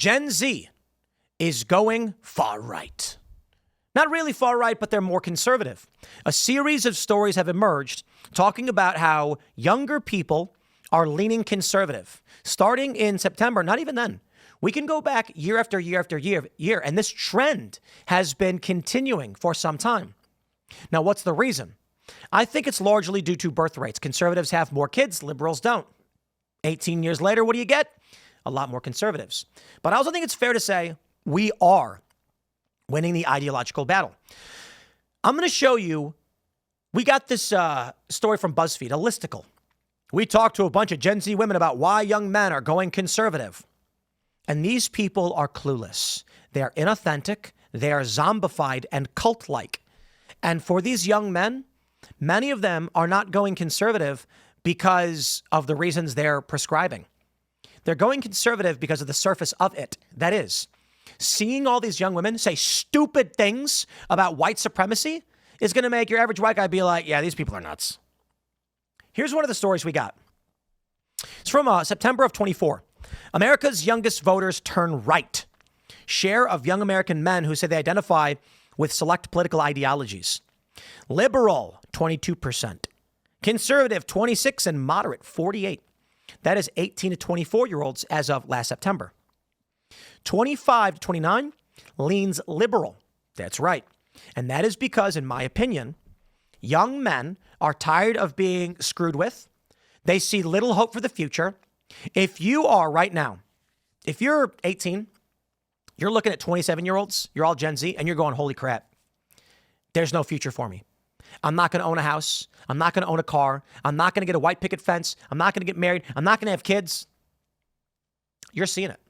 Gen Z is going far right. Not really far right, but they're more conservative. A series of stories have emerged talking about how younger people are leaning conservative. Starting in September, not even then. We can go back year after year after year, and this trend has been continuing for some time. Now, what's the reason? I think it's largely due to birth rates. Conservatives have more kids, liberals don't. 18 years later, what do you get? A lot more conservatives. But I also think it's fair to say we are winning the ideological battle. I'm going to show you, we got this story from BuzzFeed, a listicle. We talked to a bunch of Gen Z women about why young men are going conservative. And these people are clueless. They are inauthentic. They are zombified and cult-like. And for these young men, many of them are not going conservative because of the reasons they're prescribing. They're going conservative because of the surface of it. That is, seeing all these young women say stupid things about white supremacy is going to make your average white guy be like, yeah, these people are nuts. Here's one of the stories we got. It's from September of 24. America's youngest voters turn right. Share of young American men who say they identify with select political ideologies. Liberal, 22%. Conservative, 26%, and moderate, 48%. That is 18 to 24-year-olds as of last September. 25 to 29 leans liberal. That's right. And that is because, in my opinion, young men are tired of being screwed with. They see little hope for the future. If you are right now, if you're 18, you're looking at 27-year-olds, you're all Gen Z, and you're going, holy crap, there's no future for me. I'm not going to own a house. I'm not going to own a car. I'm not going to get a white picket fence. I'm not going to get married. I'm not going to have kids. You're seeing it.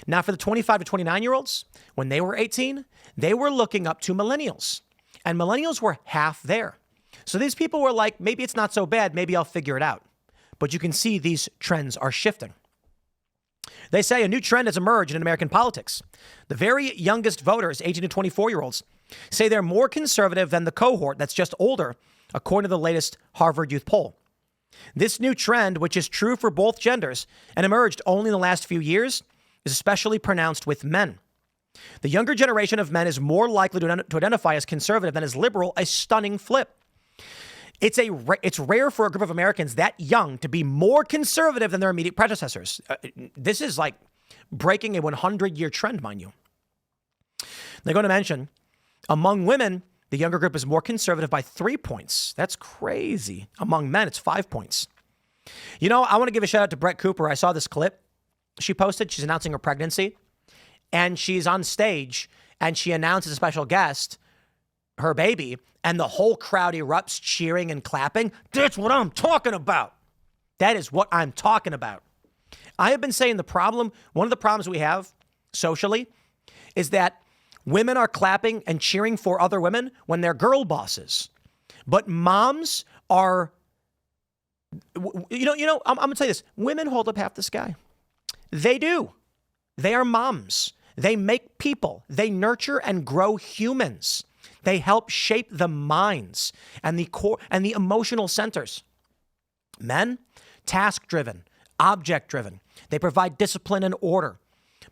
Now, for the 25 to 29-year-olds, when they were 18, they were looking up to millennials. And millennials were half there. So these people were like, maybe it's not so bad. Maybe I'll figure it out. But you can see these trends are shifting. They say a new trend has emerged in American politics. The very youngest voters, 18 to 24-year-olds, say they're more conservative than the cohort that's just older, according to the latest Harvard Youth poll. This new trend, which is true for both genders and emerged only in the last few years, is especially pronounced with men. The younger generation of men is more likely to identify as conservative than as liberal, a stunning flip. It's rare for a group of Americans that young to be more conservative than their immediate predecessors. This is like breaking a 100-year trend, mind you. They're going to mention, among women, the younger group is more conservative by 3 points. That's crazy. Among men, it's 5 points. You know, I want to give a shout out to Brett Cooper. I saw this clip she posted. She's announcing her pregnancy, and she's on stage, and she announces a special guest, her baby, and the whole crowd erupts cheering and clapping. That's what I'm talking about. That is what I'm talking about. I have been saying one of the problems we have socially is that women are clapping and cheering for other women when they're girl bosses. But moms are, I'm going to tell you this. Women hold up half the sky. They do. They are moms. They make people. They nurture and grow humans. They help shape the minds and the core and the emotional centers. Men, task-driven, object-driven. They provide discipline and order.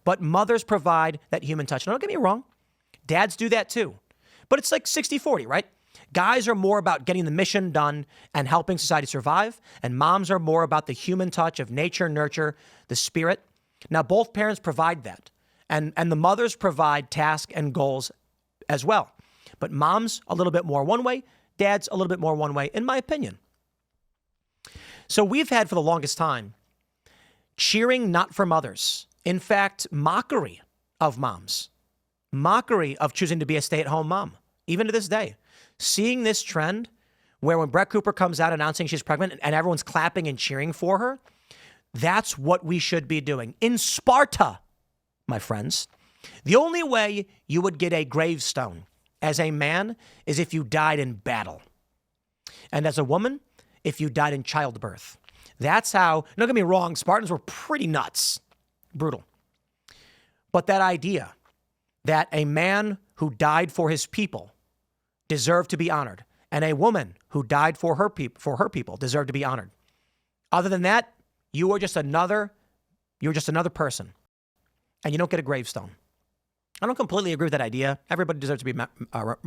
But mothers provide that human touch. Now, don't get me wrong. Dads do that too. But it's like 60-40, right? Guys are more about getting the mission done and helping society survive. And moms are more about the human touch of nature, nurture, the spirit. Now, both parents provide that. And the mothers provide task and goals as well. But moms, a little bit more one way. Dads, a little bit more one way, in my opinion. So we've had for the longest time cheering not for mothers. In fact, mockery of moms. Mockery of choosing to be a stay-at-home mom, even to this day. Seeing this trend where when Brett Cooper comes out announcing she's pregnant and everyone's clapping and cheering for her, that's what we should be doing. In Sparta, my friends, the only way you would get a gravestone as a man is if you died in battle. And as a woman, if you died in childbirth. That's how, don't get me wrong, Spartans were pretty nuts, brutal. But that idea that a man who died for his people deserved to be honored, and a woman who died for her people deserved to be honored. Other than that, you're just another person. and you don't get a gravestone. I don't completely agree with that idea. Everybody deserves to be,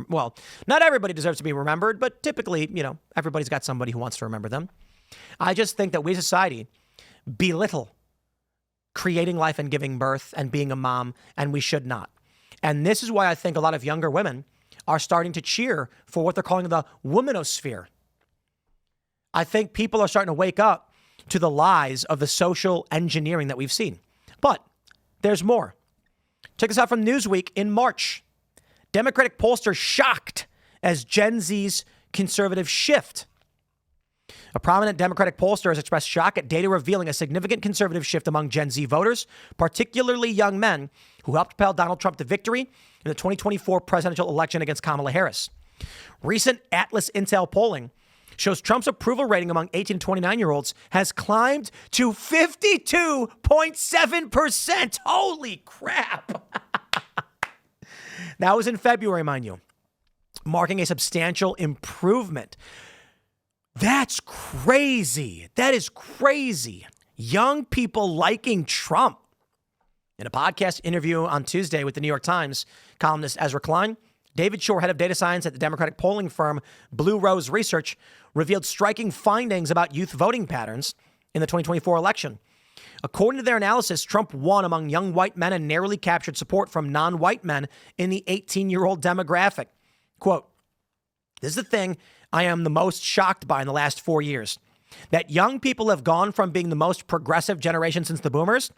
well, not everybody deserves to be remembered, but typically, everybody's got somebody who wants to remember them. I just think that we as a society belittle creating life and giving birth and being a mom, and we should not. And this is why I think a lot of younger women are starting to cheer for what they're calling the womanosphere. I think people are starting to wake up to the lies of the social engineering that we've seen. But there's more. Check this out from Newsweek in March. Democratic pollster shocked as Gen Z's conservative shift. A prominent Democratic pollster has expressed shock at data revealing a significant conservative shift among Gen Z voters, particularly young men who helped propel Donald Trump to victory in the 2024 presidential election against Kamala Harris. Recent Atlas Intel polling shows Trump's approval rating among 18 to 29-year-olds has climbed to 52.7%. Holy crap. That was in February, mind you, marking a substantial improvement. That's crazy. That is crazy. Young people liking Trump. In a podcast interview on Tuesday with the New York Times columnist Ezra Klein, David Shore, head of data science at the Democratic polling firm Blue Rose Research, revealed striking findings about youth voting patterns in the 2024 election. According to their analysis, Trump won among young white men and narrowly captured support from non-white men in the 18-year-old demographic. Quote, this is the thing I am the most shocked by in the last 4 years. That young people have gone from being the most progressive generation since the boomers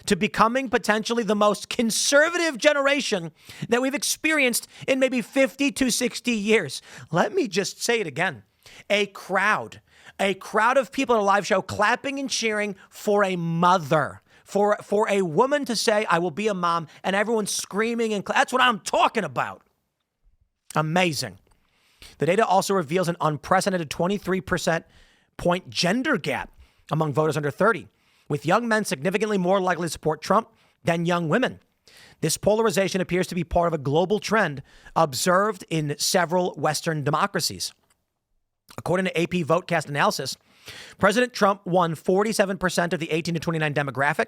to becoming potentially the most conservative generation that we've experienced in maybe 50 to 60 years. Let me just say it again. A crowd of people at a live show clapping and cheering for a mother, for a woman to say, I will be a mom, and everyone screaming. And that's what I'm talking about. Amazing. The data also reveals an unprecedented 23% point gender gap among voters under 30, with young men significantly more likely to support Trump than young women. This polarization appears to be part of a global trend observed in several Western democracies. According to AP VoteCast analysis, President Trump won 47% of the 18 to 29 demographic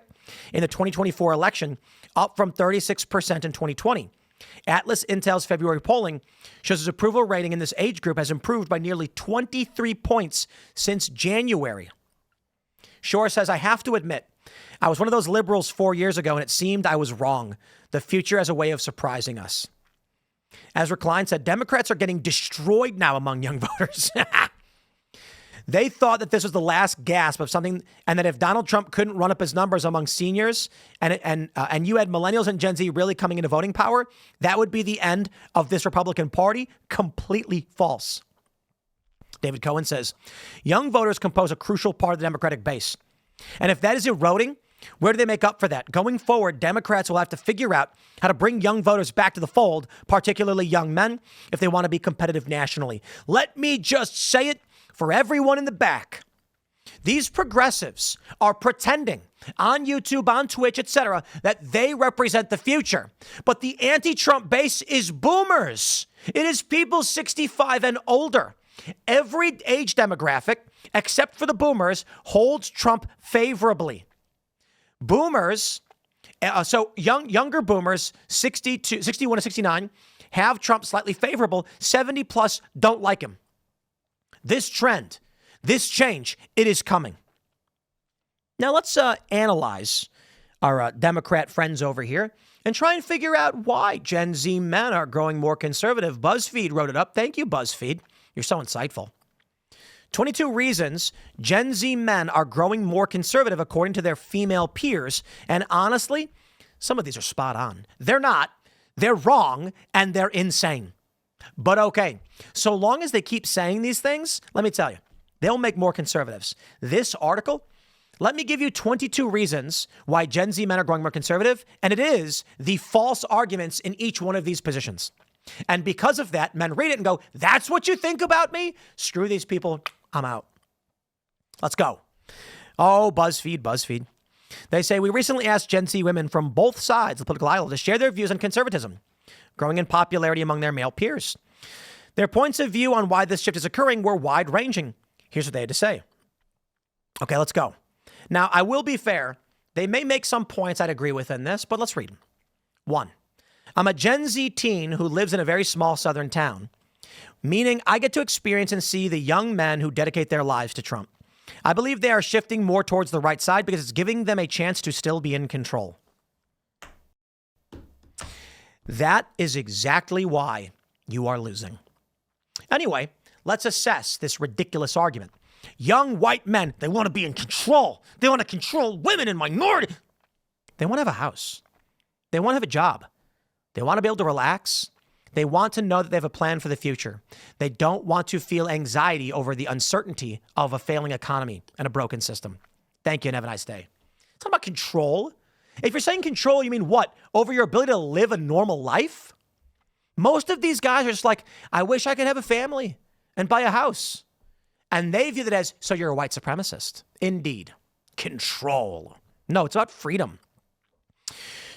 in the 2024 election, up from 36% in 2020. Atlas Intel's February polling shows his approval rating in this age group has improved by nearly 23 points since January. Shore says, I have to admit, I was one of those liberals 4 years ago, and it seemed I was wrong. The future has a way of surprising us. Ezra Klein said, Democrats are getting destroyed now among young voters. They thought that this was the last gasp of something, and that if Donald Trump couldn't run up his numbers among seniors and you had millennials and Gen Z really coming into voting power, that would be the end of this Republican Party. Completely false. David Cohen says, young voters compose a crucial part of the Democratic base. And if that is eroding, where do they make up for that? Going forward, Democrats will have to figure out how to bring young voters back to the fold, particularly young men, if they want to be competitive nationally. Let me just say it for everyone in the back. These progressives are pretending on YouTube, on Twitch, etc., that they represent the future. But the anti-Trump base is boomers. It is people 65 and older. Every age demographic, except for the boomers, holds Trump favorably. Boomers, so younger boomers, 61 to 69, have Trump slightly favorable. 70 plus don't like him. This trend, this change, it is coming. Now let's analyze our Democrat friends over here and try and figure out why Gen Z men are growing more conservative. BuzzFeed wrote it up. Thank you, BuzzFeed. You're so insightful. 22 reasons Gen Z men are growing more conservative according to their female peers. And honestly, some of these are spot on. They're not. They're wrong and they're insane. But okay, so long as they keep saying these things, let me tell you, they'll make more conservatives. This article, let me give you 22 reasons why Gen Z men are growing more conservative, and it is the false arguments in each one of these positions. And because of that, men read it and go, that's what you think about me? Screw these people. I'm out. Let's go. Oh, BuzzFeed. They say, we recently asked Gen Z women from both sides of the political aisle to share their views on conservatism, growing in popularity among their male peers. Their points of view on why this shift is occurring were wide-ranging. Here's what they had to say. Okay, let's go. Now, I will be fair. They may make some points I'd agree with in this, but let's read them. 1, I'm a Gen Z teen who lives in a very small southern town, meaning I get to experience and see the young men who dedicate their lives to Trump. I believe they are shifting more towards the right side because it's giving them a chance to still be in control. That is exactly why you are losing. Anyway, let's assess this ridiculous argument. Young white men, they want to be in control. They want to control women and minorities. They want to have a house. They want to have a job. They want to be able to relax. They want to know that they have a plan for the future. They don't want to feel anxiety over the uncertainty of a failing economy and a broken system. Thank you and have a nice day. It's not about control. If you're saying control, you mean what? Over your ability to live a normal life? Most of these guys are just like, I wish I could have a family and buy a house. And they view that as, so you're a white supremacist. Indeed. Control. No, it's about freedom.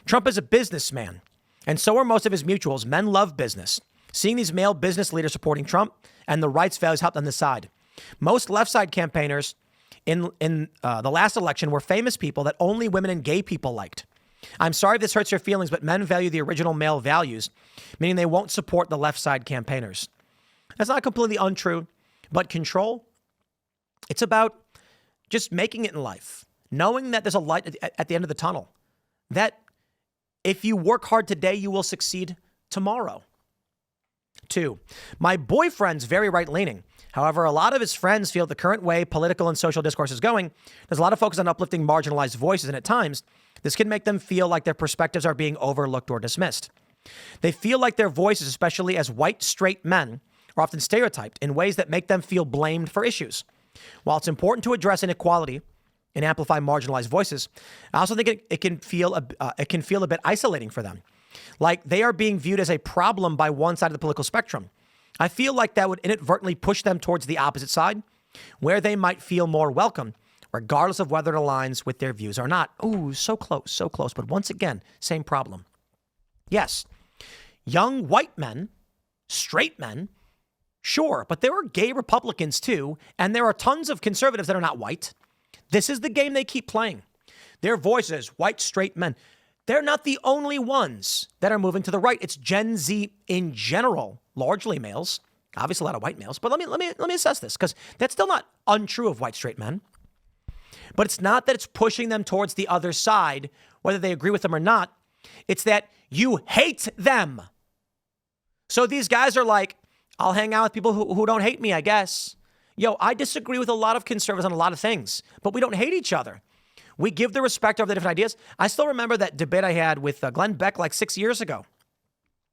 Trump is a businessman, and so are most of his mutuals. Men love business. Seeing these male business leaders supporting Trump and the rights values helped on the side. Most left side campaigners in the last election were famous people that only women and gay people liked. I'm sorry if this hurts your feelings, but men value the original male values, meaning they won't support the left side campaigners. That's not completely untrue, but control, it's about just making it in life, knowing that there's a light at the end of the tunnel, that if you work hard today, you will succeed tomorrow. 2, my boyfriend's very right-leaning. However, a lot of his friends feel the current way political and social discourse is going, there's a lot of focus on uplifting marginalized voices, and at times, this can make them feel like their perspectives are being overlooked or dismissed. They feel like their voices, especially as white, straight men, are often stereotyped in ways that make them feel blamed for issues. While it's important to address inequality and amplify marginalized voices, I also think it can feel a bit isolating for them, like they are being viewed as a problem by one side of the political spectrum. I feel like that would inadvertently push them towards the opposite side, where they might feel more welcome, regardless of whether it aligns with their views or not. Ooh, so close, so close. But once again, same problem. Yes, young white men, straight men, sure, but there are gay Republicans too, and there are tons of conservatives that are not white. This is the game they keep playing. Their voices, white, straight men, they're not the only ones that are moving to the right. It's Gen Z in general, largely males, obviously a lot of white males. But let me assess this, because that's still not untrue of white, straight men. But it's not that it's pushing them towards the other side, whether they agree with them or not. It's that you hate them. So these guys are like, I'll hang out with people who don't hate me, I guess. Yo, I disagree with a lot of conservatives on a lot of things, but we don't hate each other. We give the respect over the different ideas. I still remember that debate I had with Glenn Beck like 6 years ago.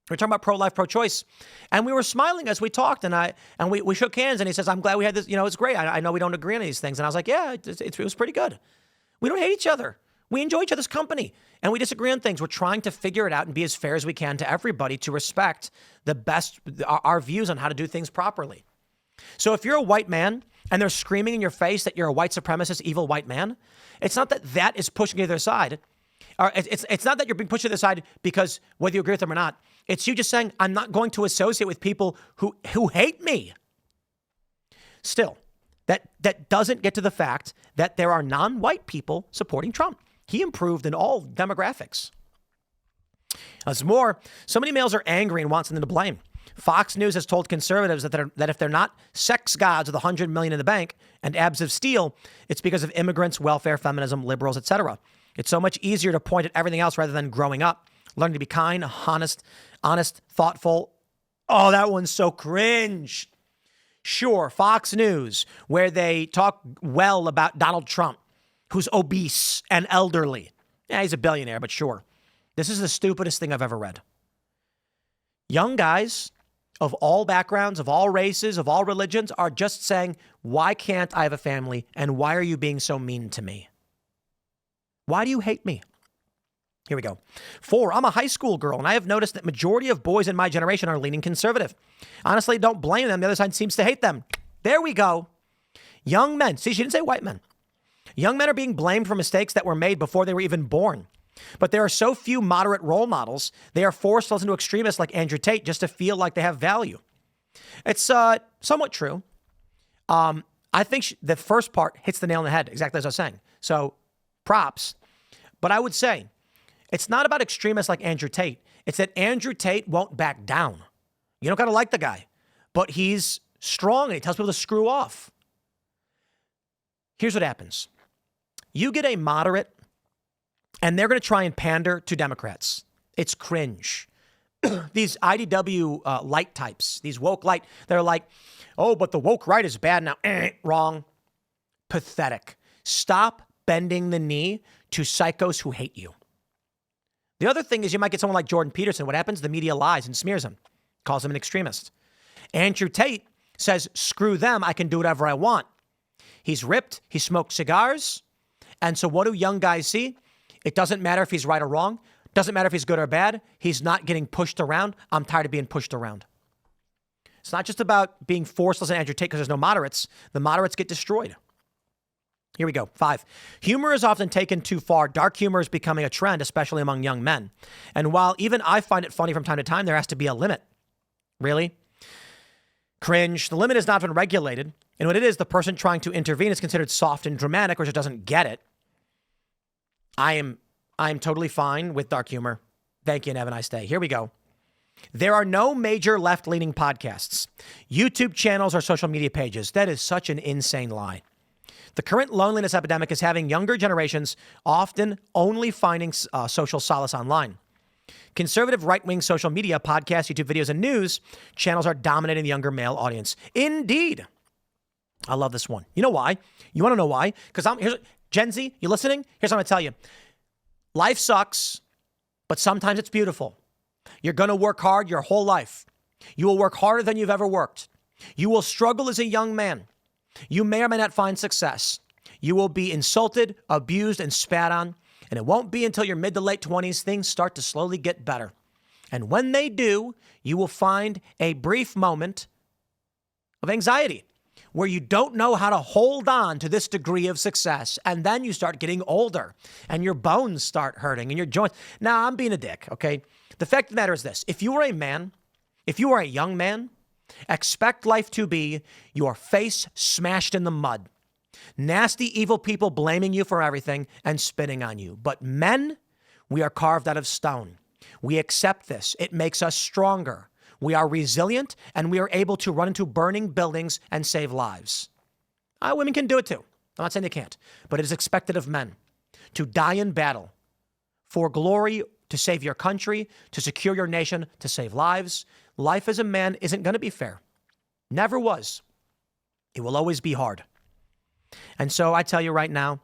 We were talking about pro-life, pro-choice, and we were smiling as we talked, and we shook hands, and he says, I'm glad we had this, it's great. I know we don't agree on these things. And I was like, yeah, it was pretty good. We don't hate each other. We enjoy each other's company, and we disagree on things. We're trying to figure it out and be as fair as we can to everybody to respect our views on how to do things properly. So if you're a white man and they're screaming in your face that you're a white supremacist, evil white man, it's not that is pushing you to their side. Or it's not that you're being pushed to the side because whether you agree with them or not, it's you just saying, I'm not going to associate with people who hate me. Still, that doesn't get to the fact that there are non-white people supporting Trump. He improved in all demographics. As more, so many males are angry and want something to blame. Fox News has told conservatives that if they're not sex gods with $100 million in the bank and abs of steel, it's because of immigrants, welfare, feminism, liberals, etc. It's so much easier to point at everything else rather than growing up, learning to be kind, honest, thoughtful. Oh, that one's so cringe. Sure, Fox News, where they talk well about Donald Trump, who's obese and elderly. Yeah, he's a billionaire, but sure. This is the stupidest thing I've ever read. Young guys of all backgrounds, of all races, of all religions are just saying, why can't I have a family? And why are you being so mean to me? Why do you hate me? Here we go. 4, I'm a high school girl, and I have noticed that majority of boys in my generation are leaning conservative. Honestly, don't blame them. The other side seems to hate them. There we go. Young men. See, she didn't say white men. Young men are being blamed for mistakes that were made before they were even born. But there are so few moderate role models, they are forced to listen to extremists like Andrew Tate just to feel like they have value. It's somewhat true. I think the first part hits the nail on the head, exactly as I was saying. So props. But I would say it's not about extremists like Andrew Tate. It's that Andrew Tate won't back down. You don't got to like the guy, but he's strong and he tells people to screw off. Here's what happens. You get a moderate and they're going to try and pander to Democrats. It's cringe. These IDW light types, these woke light, they're like, oh, but the woke right is bad now. Wrong. Pathetic. Stop bending the knee to psychos who hate you. The other thing is you might get someone like Jordan Peterson. What happens? The media lies and smears him, calls him an extremist. Andrew Tate says, screw them. I can do whatever I want. He's ripped. He smoked cigars. And so what do young guys see? It doesn't matter if he's right or wrong. Doesn't matter if he's good or bad. He's not getting pushed around. I'm tired of being pushed around. It's not just about being forceless and Andrew Tate because there's no moderates. The moderates get destroyed. Here we go. 5. Humor is often taken too far. Dark humor is becoming a trend, especially among young men. And while even I find it funny from time to time, there has to be a limit. Really? Cringe. The limit has not been regulated. And when it is, the person trying to intervene is considered soft and dramatic or just doesn't get it. I am totally fine with dark humor. Thank you and have a nice day. Here we go. There are no major left-leaning podcasts, YouTube channels, or social media pages. That is such an insane lie. The current loneliness epidemic is having younger generations often only finding social solace online. Conservative right-wing social media, podcasts, YouTube videos, and news channels are dominating the younger male audience. Indeed. I love this one. You know why? You want to know why? Because here's Gen Z, you listening? Here's what I'm going to tell you. Life sucks, but sometimes it's beautiful. You're going to work hard your whole life. You will work harder than you've ever worked. You will struggle as a young man. You may or may not find success. You will be insulted, abused, and spat on. And it won't be until your mid to late 20s things start to slowly get better. And when they do, you will find a brief moment of anxiety where you don't know how to hold on to this degree of success. And then you start getting older and your bones start hurting and your joints. Now, I'm being a dick, okay? The fact of the matter is this. If you are a man, if you are a young man, expect life to be your face smashed in the mud. Nasty, evil people blaming you for everything and spitting on you. But men, we are carved out of stone. We accept this. It makes us stronger. We are resilient, and we are able to run into burning buildings and save lives. Women can do it too. I'm not saying they can't, but it is expected of men to die in battle for glory, to save your country, to secure your nation, to save lives. Life as a man isn't going to be fair. Never was. It will always be hard. And so I tell you right now,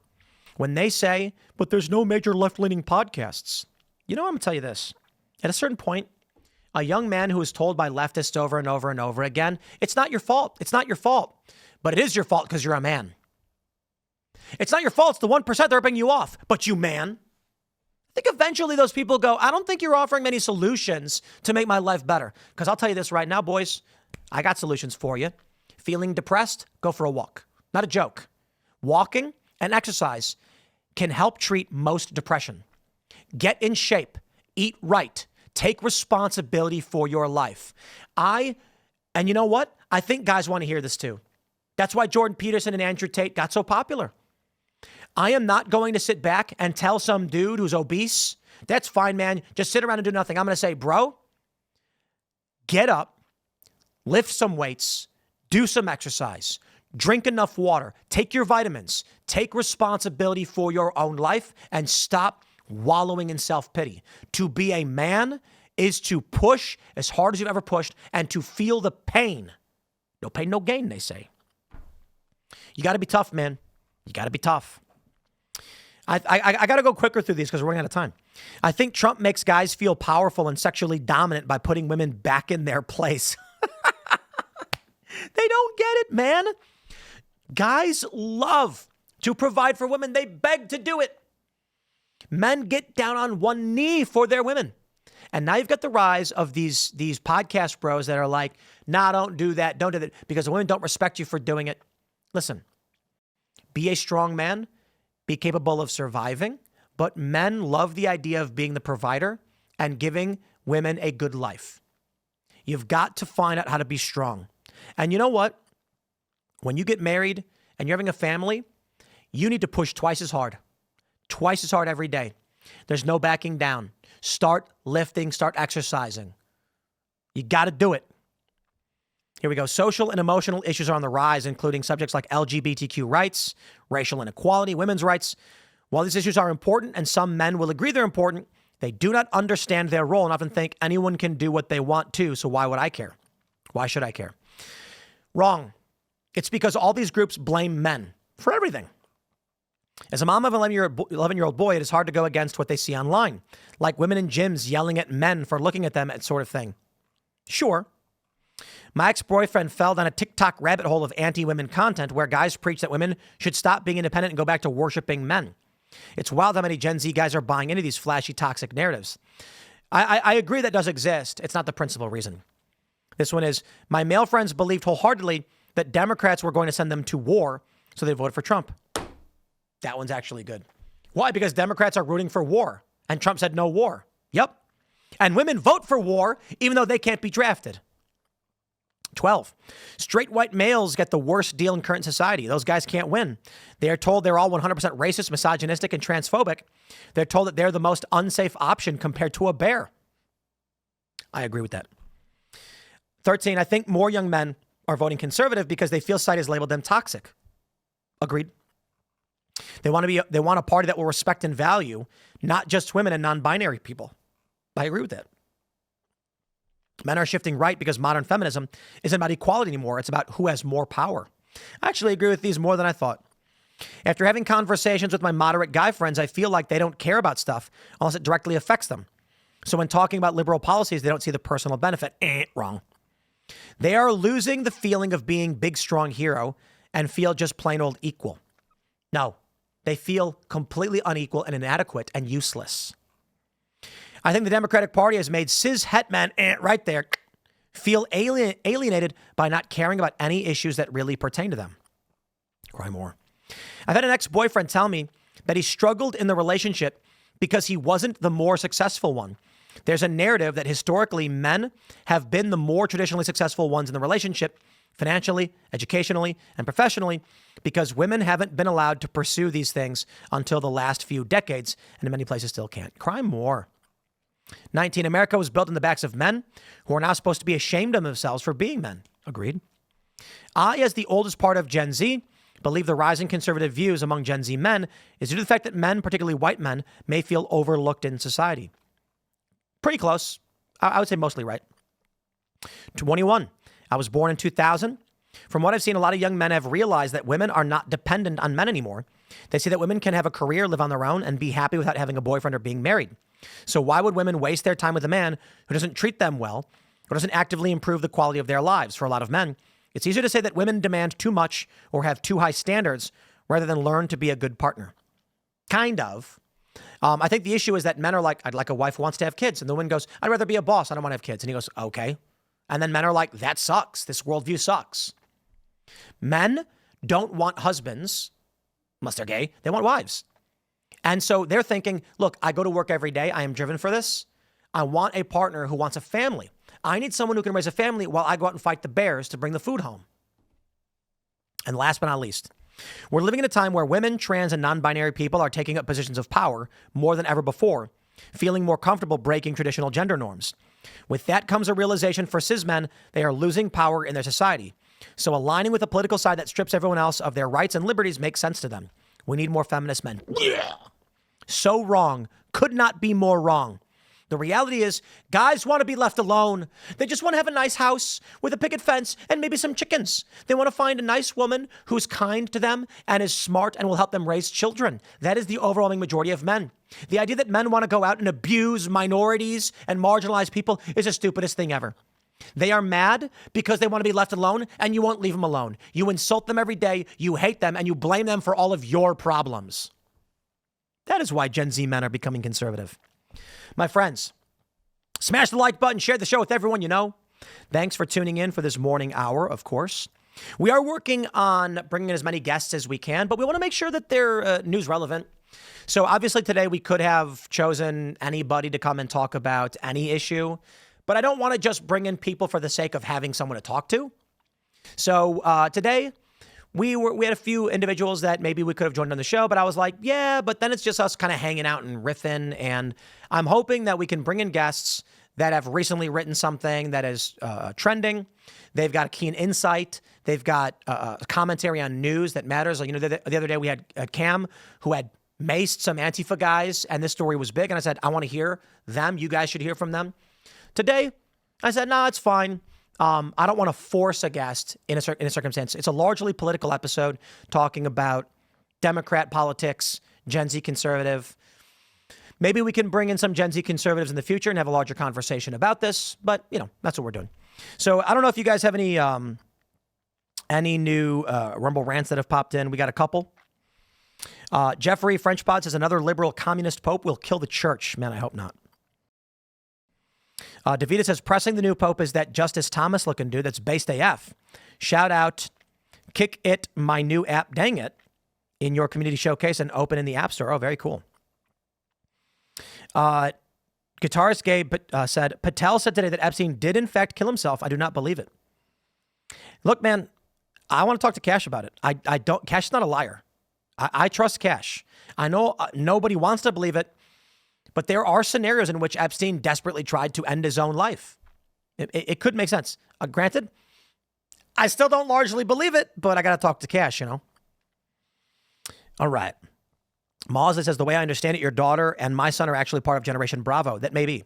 when they say, but there's no major left-leaning podcasts, I'm going to tell you this. At a certain point, a young man who is told by leftists over and over and over again, it's not your fault. It's not your fault. But it is your fault because you're a man. It's not your fault. It's the 1% that are ripping you off. But you man. I think eventually those people go, I don't think you're offering many solutions to make my life better. Because I'll tell you this right now, boys. I got solutions for you. Feeling depressed? Go for a walk. Not a joke. Walking and exercise can help treat most depression. Get in shape. Eat right. Take responsibility for your life. And you know what? I think guys want to hear this too. That's why Jordan Peterson and Andrew Tate got so popular. I am not going to sit back and tell some dude who's obese, that's fine, man, just sit around and do nothing. I'm going to say, bro, get up, lift some weights, do some exercise, drink enough water, take your vitamins, take responsibility for your own life, and stop wallowing in self-pity. To be a man is to push as hard as you've ever pushed and to feel the pain. No pain, no gain, they say. You got to be tough, man. You got to be tough. I got to go quicker through these because we're running out of time. I think Trump makes guys feel powerful and sexually dominant by putting women back in their place. They don't get it, man. Guys love to provide for women. They beg to do it. Men get down on one knee for their women. And now you've got the rise of these podcast bros that are like, nah, don't do that. Don't do that because the women don't respect you for doing it. Listen, be a strong man, be capable of surviving, but men love the idea of being the provider and giving women a good life. You've got to find out how to be strong. And you know what? When you get married and you're having a family, you need to push twice as hard every day. There's no backing down. Start lifting, start exercising. You got to do it. Here we go. Social and emotional issues are on the rise, including subjects like LGBTQ rights, racial inequality, women's rights. While these issues are important and some men will agree they're important, they do not understand their role and often think anyone can do what they want to, so why would I care? Why should I care? Wrong. It's because all these groups blame men for everything. As a mom of an 11-year-old boy, it is hard to go against what they see online, like women in gyms yelling at men for looking at them, that sort of thing. Sure. My ex-boyfriend fell down a TikTok rabbit hole of anti-women content where guys preach that women should stop being independent and go back to worshiping men. It's wild how many Gen Z guys are buying into these flashy, toxic narratives. I agree that does exist. It's not the principal reason. This one is, my male friends believed wholeheartedly that Democrats were going to send them to war, so they voted for Trump. That one's actually good. Why? Because Democrats are rooting for war, and Trump said no war. Yep. And women vote for war, even though they can't be drafted. 12. Straight white males get the worst deal in current society. Those guys can't win. They are told they're all 100% racist, misogynistic, and transphobic. They're told that they're the most unsafe option compared to a bear. I agree with that. 13. I think more young men are voting conservative because they feel society has labeled them toxic. Agreed. They want a party that will respect and value not just women and non-binary people. I agree with that. Men are shifting right because modern feminism isn't about equality anymore. It's about who has more power. I actually agree with these more than I thought. After having conversations with my moderate guy friends, I feel like they don't care about stuff unless it directly affects them. So when talking about liberal policies, they don't see the personal benefit. Wrong. They are losing the feeling of being big, strong hero and feel just plain old equal. No, they feel completely unequal and inadequate and useless. I think the Democratic Party has made cis-het men, right there, feel alienated by not caring about any issues that really pertain to them. Cry more. I've had an ex-boyfriend tell me that he struggled in the relationship because he wasn't the more successful one. There's a narrative that historically men have been the more traditionally successful ones in the relationship, financially, educationally, and professionally, because women haven't been allowed to pursue these things until the last few decades, and in many places still can't. Cry more. 19. America was built on the backs of men who are now supposed to be ashamed of themselves for being men. Agreed. I, as the oldest part of Gen Z, believe the rising conservative views among Gen Z men is due to the fact that men, particularly white men, may feel overlooked in society. Pretty close. I would say mostly right. 21. I was born in 2000. From what I've seen, a lot of young men have realized that women are not dependent on men anymore. They see that women can have a career, live on their own, and be happy without having a boyfriend or being married. So why would women waste their time with a man who doesn't treat them well or doesn't actively improve the quality of their lives? For a lot of men, it's easier to say that women demand too much or have too high standards rather than learn to be a good partner. Kind of. I think the issue is that men are like, I'd like a wife who wants to have kids. And the woman goes, I'd rather be a boss. I don't want to have kids. And he goes, okay. And then men are like, that sucks. This worldview sucks. Men don't want husbands, unless they're gay. They want wives. And so they're thinking, look, I go to work every day. I am driven for this. I want a partner who wants a family. I need someone who can raise a family while I go out and fight the bears to bring the food home. And last but not least, we're living in a time where women, trans, and non-binary people are taking up positions of power more than ever before, feeling more comfortable breaking traditional gender norms. With that comes a realization for cis men they are losing power in their society. So aligning with a political side that strips everyone else of their rights and liberties makes sense to them. We need more feminist men. Yeah. So wrong. Could not be more wrong. The reality is, guys want to be left alone. They just want to have a nice house with a picket fence and maybe some chickens. They want to find a nice woman who's kind to them and is smart and will help them raise children. That is the overwhelming majority of men. The idea that men want to go out and abuse minorities and marginalize people is the stupidest thing ever. They are mad because they want to be left alone, and you won't leave them alone. You insult them every day, you hate them, and you blame them for all of your problems. That is why Gen Z men are becoming conservative. My friends, smash the like button, share the show with everyone you know. Thanks for tuning in for this morning hour, of course. We are working on bringing in as many guests as we can, but we want to make sure that they're news relevant. So obviously today we could have chosen anybody to come and talk about any issue, but I don't want to just bring in people for the sake of having someone to talk to. So today we had a few individuals that maybe we could have joined on the show, but I was like, yeah, but then it's just us kind of hanging out and riffing. And I'm hoping that we can bring in guests that have recently written something that is trending. They've got a keen insight. They've got a commentary on news that matters. Like, the other day we had Cam who had maced some Antifa guys, and this story was big. And I said, I want to hear them. You guys should hear from them. Today, I said, no, it's fine. I don't want to force a guest in a circumstance. It's a largely political episode talking about Democrat politics, Gen Z conservative. Maybe we can bring in some Gen Z conservatives in the future and have a larger conversation about this. But, that's what we're doing. So I don't know if you guys have any new Rumble rants that have popped in. We got a couple. Jeffrey Frenchpod says another liberal communist pope will kill the church. Man, I hope not. Davida says, pressing the new pope is that Justice Thomas looking dude that's based AF. Shout out, kick it, my new app, dang it, in your community showcase and open in the App Store. Oh, very cool. Guitarist Gabe said, Patel said today that Epstein did in fact kill himself. I do not believe it. Look, man, I want to talk to Cash about it. I don't, Cash is not a liar. I trust Cash. I know nobody wants to believe it. But there are scenarios in which Epstein desperately tried to end his own life. It could make sense. Granted, I still don't largely believe it, but I got to talk to Cash, All right. Moz says, the way I understand it, your daughter and my son are actually part of Generation Bravo. That may be.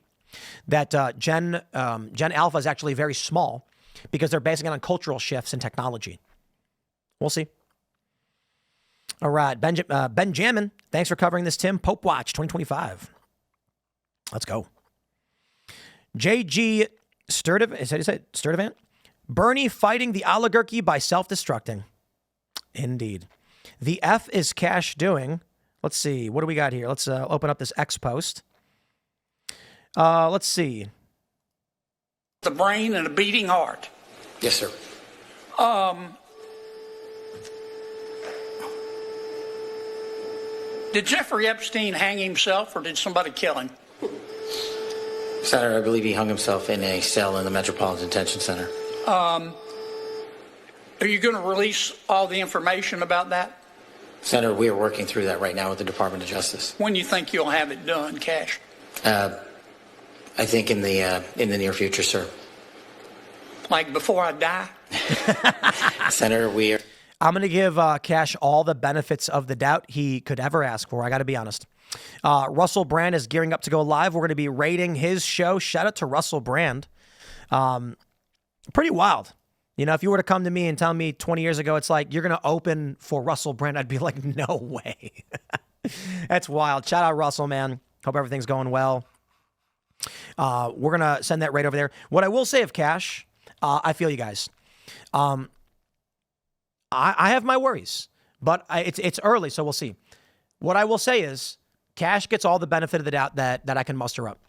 That Gen Alpha is actually very small because they're basing it on cultural shifts in technology. We'll see. All right. Benjamin, thanks for covering this, Tim. Pope Watch 2025. Let's go. JG Sturdivant. Bernie fighting the oligarchy by self-destructing. Indeed. The F is Cash doing. Let's see. What do we got here? Let's open up this X post. Let's see. The brain and a beating heart. Yes, sir. Did Jeffrey Epstein hang himself or did somebody kill him? Senator, I believe he hung himself in a cell in the Metropolitan Detention Center. Are you going to release all the information about that? Senator, we are working through that right now with the Department of Justice. When do you think you'll have it done, Cash? I think in the near future, sir. Like before I die? Senator, we are... I'm going to give Cash all the benefits of the doubt he could ever ask for. I got to be honest. Russell Brand is gearing up to go live. We're going to be rating his show. Shout out to Russell Brand. Pretty wild. If you were to come to me and tell me 20 years ago, it's like, you're going to open for Russell Brand, I'd be like, no way. That's wild. Shout out Russell, man. Hope everything's going well. We're going to send that right over there. What I will say of Cash, I feel you guys. I have my worries, but it's early, so we'll see. What I will say is Cash gets all the benefit of the doubt that I can muster up.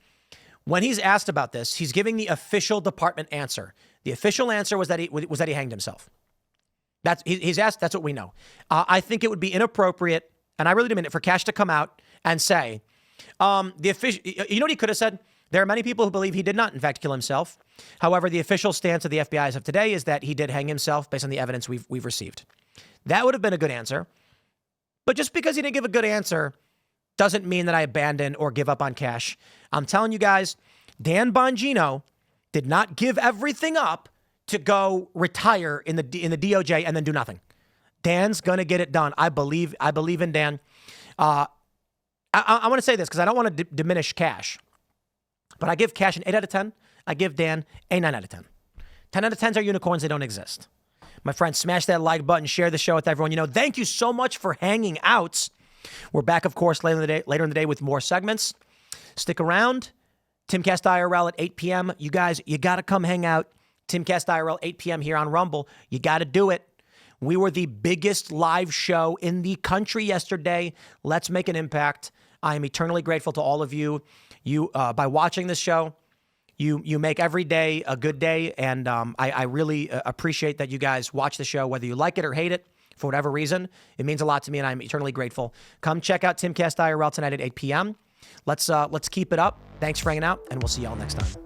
When he's asked about this, he's giving the official department answer. The official answer was that he hanged himself. He's asked. That's what we know. I think it would be inappropriate, and I really do mean it, for Cash to come out and say the official. You know what he could have said? There are many people who believe he did not, in fact, kill himself. However, the official stance of the FBI as of today is that he did hang himself based on the evidence we've received. That would have been a good answer. But just because he didn't give a good answer doesn't mean that I abandon or give up on Cash. I'm telling you guys, Dan Bongino did not give everything up to go retire in the DOJ and then do nothing. Dan's going to get it done. I believe in Dan. I want to say this because I don't want to diminish Cash. But I give Cash an 8 out of 10. I give Dan a 9 out of 10. 10 out of 10s are unicorns. They don't exist. My friends, smash that like button. Share the show with everyone. Thank you so much for hanging out. We're back, of course, later in the day with more segments. Stick around. Timcast IRL at 8 p.m. You guys, you got to come hang out. Timcast IRL, 8 p.m. here on Rumble. You got to do it. We were the biggest live show in the country yesterday. Let's make an impact. I am eternally grateful to all of you. By watching this show, you make every day a good day, and I really appreciate that you guys watch the show, whether you like it or hate it, for whatever reason. It means a lot to me, and I'm eternally grateful. Come check out Timcast IRL tonight at 8 p.m. Let's keep it up. Thanks for hanging out, and we'll see y'all next time.